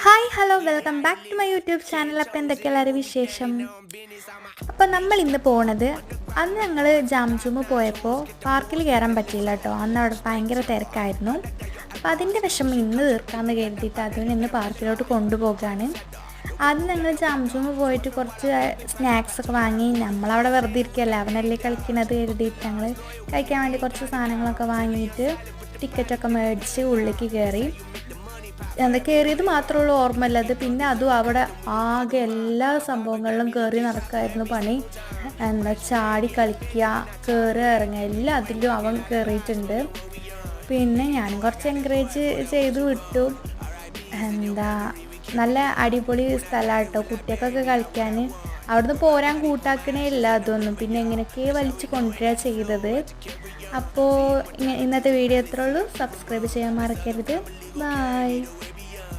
Hi hello welcome back to my YouTube channel. അപ്പോൾ എന്തൊക്കെയുള്ള വിശേഷം? അപ്പോൾ നമ്മൾ ഇന്ന് പോണത്, അന്ന് ഞങ്ങൾ ജാംജൂമ് പോയപ്പോൾ പാർക്കിൽ കയറാൻ പറ്റിയില്ല കേട്ടോ. അന്ന് അവിടെ ഭയങ്കര തിരക്കായിരുന്നു. അപ്പോൾ അതിൻ്റെ വിഷമം ഇന്ന് തീർക്കാമെന്ന് കരുതിയിട്ട് അതിന് ഇന്ന് പാർക്കിലോട്ട് കൊണ്ടുപോകാണ്. ആദ്യം ഞങ്ങൾ ജാംജൂമ് പോയിട്ട് കുറച്ച് സ്നാക്സൊക്കെ വാങ്ങി. നമ്മളവിടെ വെറുതെ ഇരിക്കുകയല്ലേ, അവനല്ലേ കളിക്കുന്നത് കരുതിയിട്ട് ഞങ്ങൾ കഴിക്കാൻ വേണ്ടി കുറച്ച് സാധനങ്ങളൊക്കെ വാങ്ങിയിട്ട് ടിക്കറ്റൊക്കെ മേടിച്ച് ഉള്ളിലേക്ക് കയറി. കയറിയത് മാത്രമുള്ള ഓർമ്മയില്ലത്. പിന്നെ അതും അവിടെ ആകെ എല്ലാ സംഭവങ്ങളിലും കയറി നടക്കായിരുന്നു പണി. ചാടി കളിക്കുക, കയറുക, ഇറങ്ങുക, എല്ലാത്തിലും അവൻ കയറിയിട്ടുണ്ട്. പിന്നെ ഞാനും കുറച്ച് എൻകറേജ് ചെയ്ത് വിട്ടു. നല്ല അടിപൊളി സ്ഥലമാണ് കേട്ടോ കുട്ടികൾക്കൊക്കെ കളിക്കാൻ. അവിടുന്ന് പോരാൻ കൂട്ടാക്കണേ ഇല്ല അതൊന്നും. പിന്നെ എങ്ങനെയൊക്കെ വലിച്ചു കൊണ്ടുവരിക ചെയ്തത്. അപ്പോൾ ഇന്നത്തെ വീഡിയോ എത്ര ഉള്ളൂ. സബ്സ്ക്രൈബ് ചെയ്യാൻ മറക്കരുത്. ബൈ.